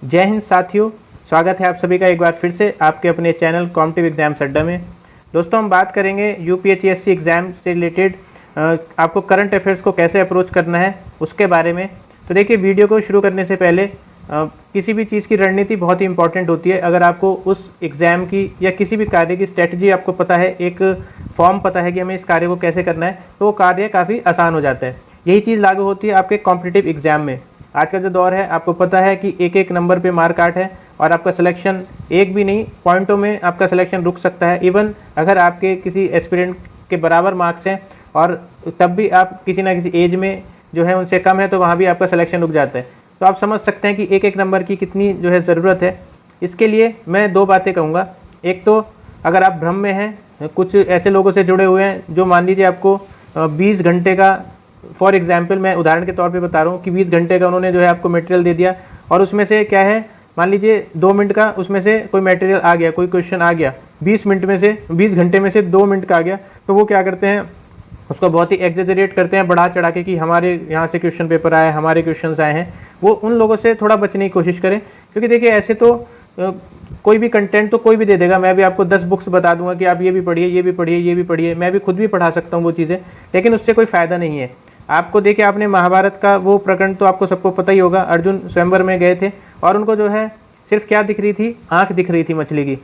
जय हिंद साथियों, स्वागत है आप सभी का एक बार फिर से आपके अपने चैनल कॉम्पिटिटिव एग्जाम्स अड्डा में। दोस्तों, हम बात करेंगे यूपीएससी एग्ज़ाम से रिलेटेड आपको करंट अफेयर्स को कैसे अप्रोच करना है उसके बारे में। तो देखिए, वीडियो को शुरू करने से पहले किसी भी चीज़ की रणनीति बहुत ही इंपॉर्टेंट होती है। अगर आपको उस एग्ज़ाम की या किसी भी कार्य की स्ट्रेटजी आपको पता है, एक फॉर्म पता है कि हमें इस कार्य को कैसे करना है, तो वो कार्य काफ़ी आसान हो जाता है। यही चीज़ लागू होती है आपके कॉम्पिटिटिव एग्ज़ाम में। आज का जो दौर है, आपको पता है कि एक एक नंबर पे मार्क काट है और आपका सिलेक्शन एक भी नहीं, पॉइंटों में आपका सिलेक्शन रुक सकता है। इवन अगर आपके किसी एस्पिरेंट के बराबर मार्क्स हैं और तब भी आप किसी ना किसी एज में जो है उनसे कम है, तो वहाँ भी आपका सिलेक्शन रुक जाता है। तो आप समझ सकते हैं कि एक एक नंबर की कितनी जो है ज़रूरत है। इसके लिए मैं दो बातें कहूँगा। एक तो अगर आप भ्रम में हैं, कुछ ऐसे लोगों से जुड़े हुए हैं जो मान लीजिए आपको 20 घंटे का, फॉर एग्जाम्पल मैं उदाहरण के तौर पे बता रहा हूँ कि 20 घंटे का उन्होंने जो है आपको मटेरियल दे दिया और उसमें से क्या है, मान लीजिए 2 मिनट का उसमें से कोई मटेरियल आ गया, कोई क्वेश्चन आ गया, 20 मिनट में से 20 घंटे में से 2 मिनट का आ गया, तो वो क्या करते हैं, उसको बहुत ही एग्जेजरेट करते हैं, बढ़ा चढ़ा के कि हमारे यहाँ से क्वेश्चन पेपर आए, हमारे क्वेश्चन आए हैं। वो उन लोगों से थोड़ा बचने की कोशिश करें, क्योंकि देखिए ऐसे तो कोई भी कंटेंट तो कोई भी दे देगा। मैं भी आपको 10 बुक्स बता दूंगा कि आप ये भी पढ़िए, ये भी पढ़िए, ये भी पढ़िए। मैं भी खुद भी पढ़ा सकता हूँ वो चीज़ें, लेकिन उससे कोई फ़ायदा नहीं है। आपको देखिए, आपने महाभारत का वो प्रकरण तो आपको सबको पता ही होगा। अर्जुन स्वयंवर में गए थे और उनको जो है सिर्फ क्या दिख रही थी, आँख दिख रही थी मछली की।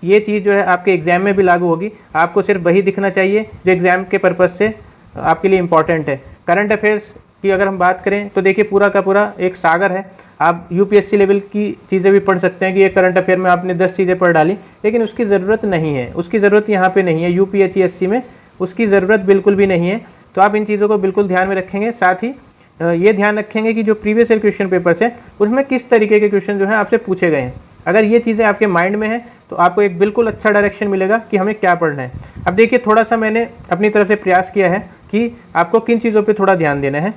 ये चीज़ जो है आपके एग्ज़ाम में भी लागू होगी। आपको सिर्फ वही दिखना चाहिए जो एग्ज़ाम के पर्पज़ से आपके लिए इम्पॉर्टेंट है। करंट अफेयर्स की अगर हम बात करें तो देखिए, पूरा का पूरा एक सागर है। आप यूपीएससी लेवल की चीज़ें भी पढ़ सकते हैं कि एक करंट अफेयर में आपने 10 चीज़ें पढ़ डाली, लेकिन उसकी ज़रूरत नहीं है। उसकी ज़रूरत यहाँ पे नहीं है। यूपीएससी में उसकी ज़रूरत बिल्कुल भी नहीं है। तो आप इन चीज़ों को बिल्कुल ध्यान में रखेंगे। साथ ही ये ध्यान रखेंगे कि जो प्रीवियस ईयर क्वेश्चन पेपर्स है उसमें किस तरीके के क्वेश्चन जो है आपसे पूछे गए हैं। अगर ये चीज़ें आपके माइंड में है तो आपको एक बिल्कुल अच्छा डायरेक्शन मिलेगा कि हमें क्या पढ़ना है। अब देखिए, थोड़ा सा मैंने अपनी तरफ से प्रयास किया है कि आपको किन चीज़ों पे थोड़ा ध्यान देना है।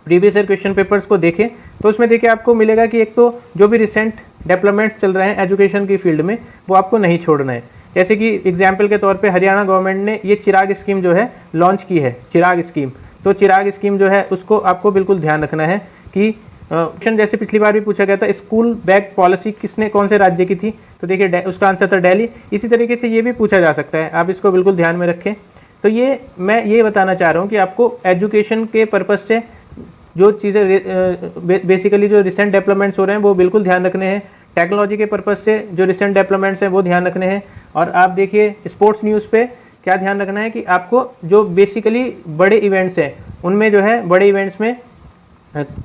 प्रीवियस ईयर क्वेश्चन पेपर्स को देखें तो उसमें देखिए आपको मिलेगा कि एक तो जो भी रिसेंट डेवलपमेंट्स चल रहे हैं एजुकेशन की फील्ड में, वो आपको नहीं छोड़ना है। जैसे कि एग्जाम्पल के तौर पे हरियाणा गवर्नमेंट ने ये चिराग स्कीम जो है लॉन्च की है, चिराग स्कीम। तो चिराग स्कीम जो है उसको आपको बिल्कुल ध्यान रखना है कि क्वेश्चन जैसे पिछली बार भी पूछा गया था, स्कूल बैग पॉलिसी किसने, कौन से राज्य की थी, तो देखिए उसका आंसर था दिल्ली। इसी तरीके से ये भी पूछा जा सकता है, आप इसको बिल्कुल ध्यान में रखें। तो ये मैं ये बताना चाह रहा हूँ कि आपको एजुकेशन के पर्पज़ से जो चीज़ें बेसिकली जो रिसेंट डेवलपमेंट्स हो रहे हैं वो बिल्कुल ध्यान रखने हैं। टेक्नोलॉजी के पर्पज़ से जो रिसेंट डेवलपमेंट्स हैं वो ध्यान रखने हैं। और आप देखिए स्पोर्ट्स न्यूज़ पे क्या ध्यान रखना है कि आपको जो बेसिकली बड़े इवेंट्स हैं उनमें जो है, बड़े इवेंट्स में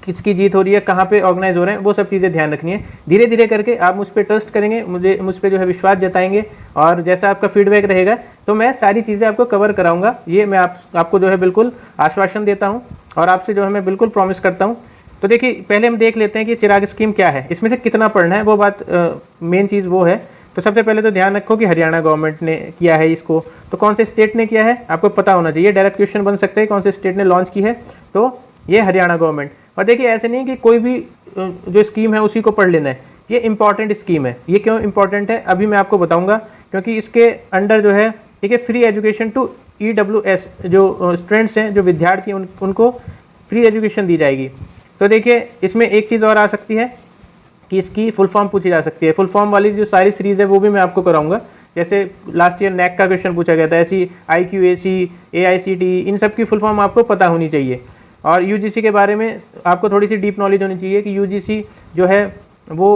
किसकी जीत हो रही है, कहाँ पे ऑर्गेनाइज हो रहे हैं, वो सब चीज़ें ध्यान रखनी है। धीरे धीरे करके आप मुझ पर ट्रस्ट करेंगे, मुझ पर जो है विश्वास जताएंगे और जैसा आपका फीडबैक रहेगा तो मैं सारी चीज़ें आपको कवर कराऊंगा। ये मैं आपको जो है बिल्कुल आश्वासन देता हूँ और आपसे जो है मैं बिल्कुल प्रॉमिस करता हूँ। तो देखिए, पहले हम देख लेते हैं कि चिराग स्कीम क्या है, इसमें से कितना पढ़ना है, वो बात मेन चीज़ वो है। तो सबसे पहले तो ध्यान रखो कि हरियाणा गवर्नमेंट ने किया है इसको। तो कौन से स्टेट ने किया है आपको पता होना चाहिए। डायरेक्ट क्वेश्चन बन सकते हैं कौन से स्टेट ने लॉन्च की है, तो ये हरियाणा गवर्नमेंट। और देखिए, ऐसे नहीं कि कोई भी जो स्कीम है उसी को पढ़ लेना है। ये इंपॉर्टेंट स्कीम है। ये क्यों इंपॉर्टेंट है अभी मैं आपको बताऊंगा, क्योंकि इसके अंडर जो है ठीक है, फ्री एजुकेशन टू EWS जो स्टूडेंट्स हैं, जो विद्यार्थी हैं, उनको फ्री एजुकेशन दी जाएगी। तो देखिए, इसमें एक चीज़ और आ सकती है कि इसकी फुल फॉर्म पूछी जा सकती है। फुल फॉर्म वाली जो सारी सीरीज़ है वो भी मैं आपको कराऊंगा। जैसे लास्ट ईयर NAC का क्वेश्चन पूछा गया था, ऐसी IQAC, AICTE, इन सब की फुल फॉर्म आपको पता होनी चाहिए। और UGC के बारे में आपको थोड़ी सी डीप नॉलेज होनी चाहिए कि UGC जो है वो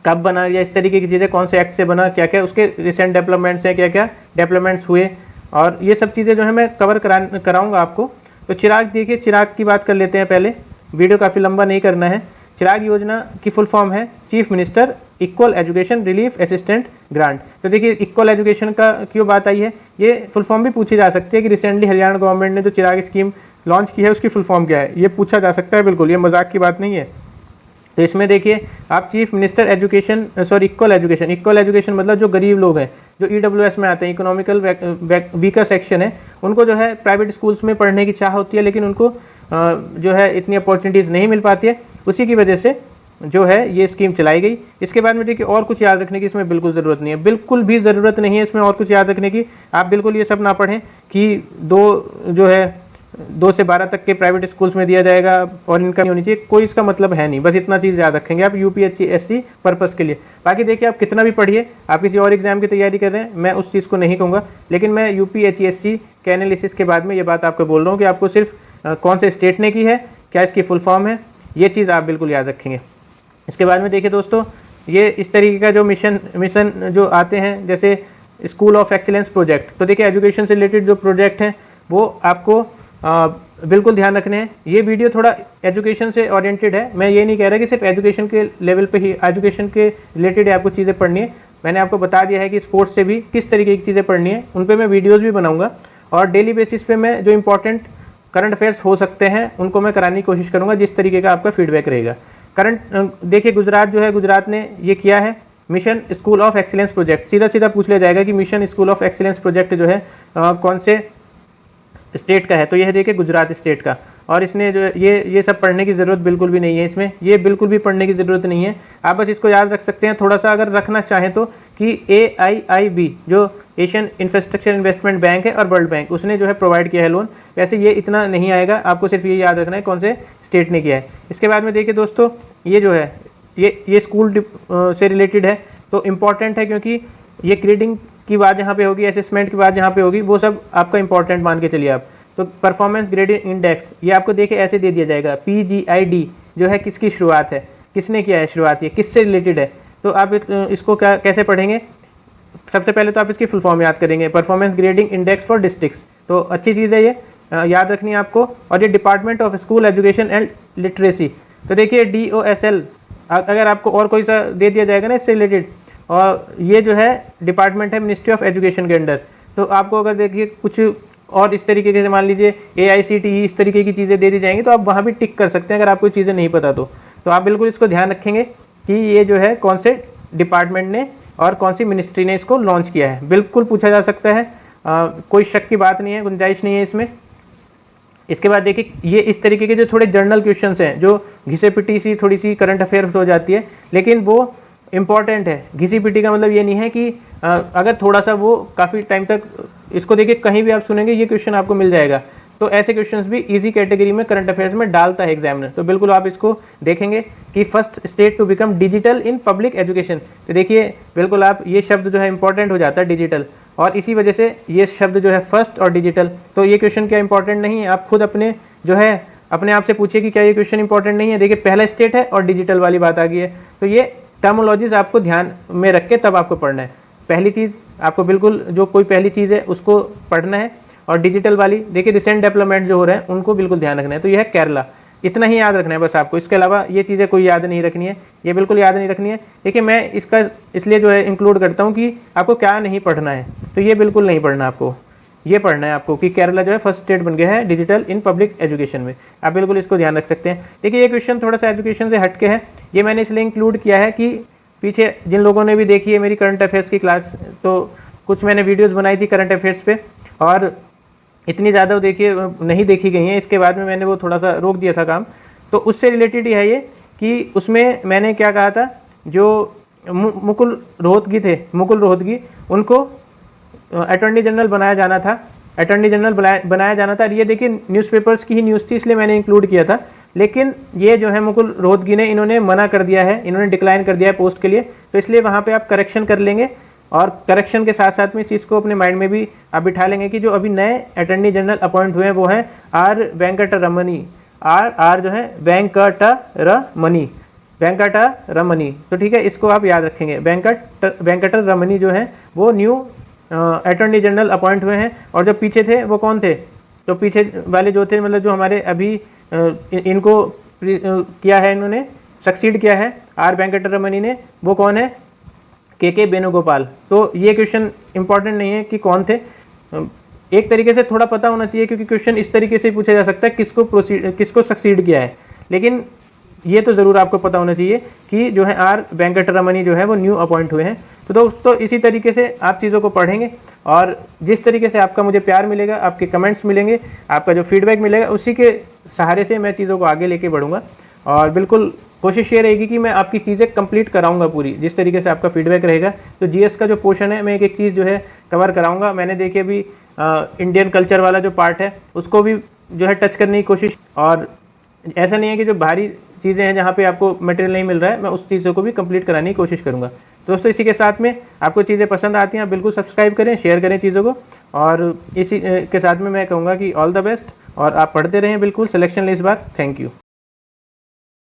कब बना, या इस तरीके की चीज़ें, कौन से एक्ट से बना, क्या क्या उसके रिसेंट डेवलपमेंट्स हैं, क्या क्या डेवलपमेंट्स हुए, और ये सब चीज़ें जो है मैं कवर कराऊंगा आपको। तो चिराग, देखिए चिराग की बात कर लेते हैं पहले, वीडियो काफ़ी लंबा नहीं करना है। चिराग योजना की फुल फॉर्म है chief minister equal education relief assistant grant. तो देखिए, इक्वल एजुकेशन का क्यों बात आई है, ये फुल फॉर्म भी पूछी जा सकती है कि रिसेंटली हरियाणा गवर्नमेंट ने जो चिराग स्कीम लॉन्च की है उसकी फुल फॉर्म क्या है, ये पूछा जा सकता है। बिल्कुल, ये मजाक की बात नहीं है। तो इसमें देखिए, आप chief minister education, equal education मतलब जो गरीब लोग हैं, जो EWS में आते हैं, इकोनॉमिकल वीकर सेक्शन है, उनको जो है प्राइवेट स्कूल्स में पढ़ने की चाह होती है, लेकिन उनको जो है इतनी अपॉर्चुनिटीज़ नहीं मिल पाती है। उसी की वजह से जो है ये स्कीम चलाई गई। इसके बाद में देखिए, और कुछ याद रखने की इसमें बिल्कुल ज़रूरत नहीं है, बिल्कुल भी ज़रूरत नहीं है इसमें और कुछ याद रखने की। आप बिल्कुल ये सब ना पढ़ें कि दो जो है 2 से 12 तक के प्राइवेट स्कूल्स में दिया जाएगा और इनका नहीं होनी चाहिए, कोई इसका मतलब है नहीं। बस इतना चीज़ याद रखेंगे आप यूपीएससी पर्पस के लिए। बाकी देखिए आप कितना भी पढ़िए, आप किसी और एग्जाम की तैयारी कर रहे हैं, मैं उस चीज़ को नहीं कहूँगा, लेकिन मैं यूपीएससी के एनालिसिस के बाद में ये बात आपको बोल रहा हूँ कि आपको सिर्फ कौन से स्टेट ने की है, क्या इसकी फुल फॉर्म है, ये चीज़ आप बिल्कुल याद रखेंगे। इसके बाद में देखिए दोस्तों, ये इस तरीके का जो मिशन जो आते हैं, जैसे स्कूल ऑफ एक्सीलेंस प्रोजेक्ट, तो देखिए एजुकेशन से रिलेटेड जो प्रोजेक्ट हैं वो आपको बिल्कुल ध्यान रखने हैं। ये वीडियो थोड़ा एजुकेशन से ओरिएंटेड है, मैं ये नहीं कह रहा कि सिर्फ एजुकेशन के लेवल पे ही, एजुकेशन के रिलेटेड आपको चीज़ें पढ़नी है। मैंने आपको बता दिया है कि स्पोर्ट्स से भी किस तरीके की चीज़ें पढ़नी है, उन पर मैं वीडियोज़ भी बनाऊँगा और डेली बेसिस पे मैं जो इंपॉर्टेंट करंट अफेयर्स हो सकते हैं उनको मैं कराने की कोशिश करूँगा, जिस तरीके का आपका फीडबैक रहेगा। करंट देखिए गुजरात जो है, गुजरात ने ये किया है mission school of excellence project. सीधा सीधा पूछ लिया जाएगा कि mission school of excellence project जो है कौन से स्टेट का है, तो यह देखिए गुजरात स्टेट का। और इसने जो ये सब पढ़ने की ज़रूरत बिल्कुल भी नहीं है, इसमें ये बिल्कुल भी पढ़ने की ज़रूरत नहीं है। आप बस इसको याद रख सकते हैं थोड़ा सा अगर रखना चाहें तो, कि AIIB जो एशियन इंफ्रास्ट्रक्चर इन्वेस्टमेंट बैंक है और वर्ल्ड बैंक, उसने जो है प्रोवाइड किया है लोन। वैसे ये इतना नहीं आएगा, आपको सिर्फ ये याद रखना है कौन से स्टेट ने किया है। इसके बाद में देखिए दोस्तों, ये जो है ये स्कूल से रिलेटेड है, तो इम्पॉर्टेंट है क्योंकि ये ग्रेडिंग की बात यहाँ पे होगी, असेसमेंट की बात यहाँ पे होगी, वो सब आपका इंपॉर्टेंट मान के चलिए आप। तो परफॉर्मेंस ग्रेडिंग इंडेक्स ये आपको देखिए ऐसे दे दिया जाएगा, PGID जो है किसकी शुरुआत है, किसने किया है शुरुआत, ये किससे रिलेटेड है। तो आप इसको कैसे पढ़ेंगे, सबसे पहले तो आप इसकी फुल फॉर्म याद करेंगे, performance grading index for districts. तो अच्छी चीज़ है ये, याद रखनी है आपको। और ये department of school education and literacy, तो देखिए DOSL, अगर आपको और कोई सा दे दिया जाएगा ना इससे रिलेटेड, और ये जो है डिपार्टमेंट है मिनिस्ट्री ऑफ एजुकेशन के अंडर। तो आपको अगर देखिए कुछ और इस तरीके के, मान लीजिए AICTE इस तरीके की चीज़ें दे दी जाएंगी, तो आप वहाँ भी टिक कर सकते हैं अगर आपको चीज़ें नहीं पता तो आप बिल्कुल इसको ध्यान रखेंगे कि ये जो है कौन से डिपार्टमेंट ने और कौन सी मिनिस्ट्री ने इसको लॉन्च किया है। बिल्कुल पूछा जा सकता है, कोई शक की बात नहीं है, गुंजाइश नहीं है इसमें। इसके बाद देखिए ये इस तरीके के जो थोड़े जर्नल क्वेश्चंस हैं, जो घिसे पिटी सी थोड़ी सी करंट अफेयर्स हो जाती है, लेकिन वो इम्पॉर्टेंट है। घिसी पिटी का मतलब ये नहीं है कि अगर थोड़ा सा वो काफ़ी टाइम तक, इसको देखिए कहीं भी आप सुनेंगे ये क्वेश्चन आपको मिल जाएगा, तो ऐसे क्वेश्चंस भी इजी कैटेगरी में करंट अफेयर्स में डालता है एग्जामिनर। तो बिल्कुल आप इसको देखेंगे कि first state to become digital in public education, तो देखिए बिल्कुल आप ये शब्द जो है इंपॉर्टेंट हो जाता है डिजिटल, और इसी वजह से ये शब्द जो है फर्स्ट और डिजिटल। तो ये क्वेश्चन क्या इंपॉर्टेंट नहीं है, आप खुद अपने जो है अपने आप से पूछिए कि क्या ये क्वेश्चन इंपॉर्टेंट नहीं है। देखिए पहला स्टेट है और डिजिटल वाली बात आ गई है, तो ये टर्मोलॉजीज आपको ध्यान में रख के तब आपको पढ़ना है। पहली चीज़ आपको बिल्कुल जो कोई पहली चीज़ है उसको पढ़ना है, और डिजिटल वाली देखिए रिसेंट डेवलपमेंट जो हो रहे हैं उनको बिल्कुल ध्यान रखना है। तो यह है केरला, इतना ही याद रखना है बस आपको, इसके अलावा ये चीज़ें कोई याद नहीं रखनी है, ये बिल्कुल याद नहीं रखनी है। देखिए मैं इसका इसलिए जो है इंक्लूड करता हूँ कि आपको क्या नहीं पढ़ना है, तो ये बिल्कुल नहीं पढ़ना आपको, ये पढ़ना है आपको कि केरला जो है फर्स्ट स्टेट बन गया है डिजिटल इन पब्लिक एजुकेशन में। आप बिल्कुल इसको ध्यान रख सकते हैं। देखिए ये क्वेश्चन थोड़ा सा एजुकेशन से हटके है, ये मैंने इसलिए इंक्लूड किया है कि पीछे जिन लोगों ने भी देखी है मेरी करंट अफेयर्स की क्लास, तो कुछ मैंने वीडियोस बनाई थी करंट अफेयर्स पे, और इतनी ज़्यादा देखिए नहीं देखी गई हैं, इसके बाद में मैंने वो थोड़ा सा रोक दिया था काम। तो उससे रिलेटेड ही है ये कि उसमें मैंने क्या कहा था, जो मुकुल रोहतगी उनको अटॉर्नी जनरल बनाया जाना था, अटॉर्नी जनरल बनाया जाना था। ये देखिए न्यूज़पेपर्स की ही न्यूज़ थी, इसलिए मैंने इंक्लूड किया था, लेकिन ये जो है मुकुल रोहतगी ने इन्होंने मना कर दिया है, इन्होंने डिक्लाइन कर दिया है पोस्ट के लिए, तो इसलिए वहाँ पे आप करेक्शन कर लेंगे, और करेक्शन के साथ साथ में इस चीज़ को अपने माइंड में भी आप बिठा लेंगे कि जो अभी नए अटॉर्नी जनरल अपॉइंट हुए हैं वो हैं आर वेंकटरमणी, आर जो है वेंकटरमणी, तो ठीक है, इसको आप याद रखेंगे। वेंकटरमणी जो है वो न्यू अटॉर्नी जनरल अपॉइंट हुए हैं, और जब पीछे थे वो कौन थे, तो पीछे वाले जो थे मतलब जो हमारे अभी इनको किया है, इन्होंने सक्सीड किया है आर वेंकटरमणी ने, वो कौन है, के वेणुगोपाल। तो ये क्वेश्चन इंपॉर्टेंट नहीं है कि कौन थे, एक तरीके से थोड़ा पता होना चाहिए, क्योंकि क्वेश्चन इस तरीके से पूछा जा सकता है किसको सक्सीड किया है, लेकिन ये तो ज़रूर आपको पता होना चाहिए कि जो है आर वेंकटरमणी जो है वो न्यू अपॉइंट हुए हैं। तो दोस्तों इसी तरीके से आप चीज़ों को पढ़ेंगे, और जिस तरीके से आपका मुझे प्यार मिलेगा, आपके कमेंट्स मिलेंगे, आपका जो फीडबैक मिलेगा, उसी के सहारे से मैं चीज़ों को आगे लेके बढ़ूँगा। और बिल्कुल कोशिश ये रहेगी कि मैं आपकी चीज़ें कंप्लीट कराऊंगा पूरी, जिस तरीके से आपका फीडबैक रहेगा। तो जीएस का जो पोर्शन है मैं एक चीज़ जो है कवर कराऊंगा। मैंने देखिए अभी इंडियन कल्चर वाला जो पार्ट है उसको भी जो है टच करने की कोशिश, और ऐसा नहीं है कि जो भारी चीज़ें हैं जहाँ पे आपको मटेरियल नहीं मिल रहा है, मैं उस चीज़ों को भी कंप्लीट कराने की कोशिश करूँगा। दोस्तों इसी के साथ में आपको चीज़ें पसंद आती हैं, आप बिल्कुल सब्सक्राइब करें, शेयर करें चीज़ों को, और इसी के साथ में मैं कहूँगा कि ऑल द बेस्ट, और आप पढ़ते रहें बिल्कुल, सिलेक्शन ले इस बार। Thank you.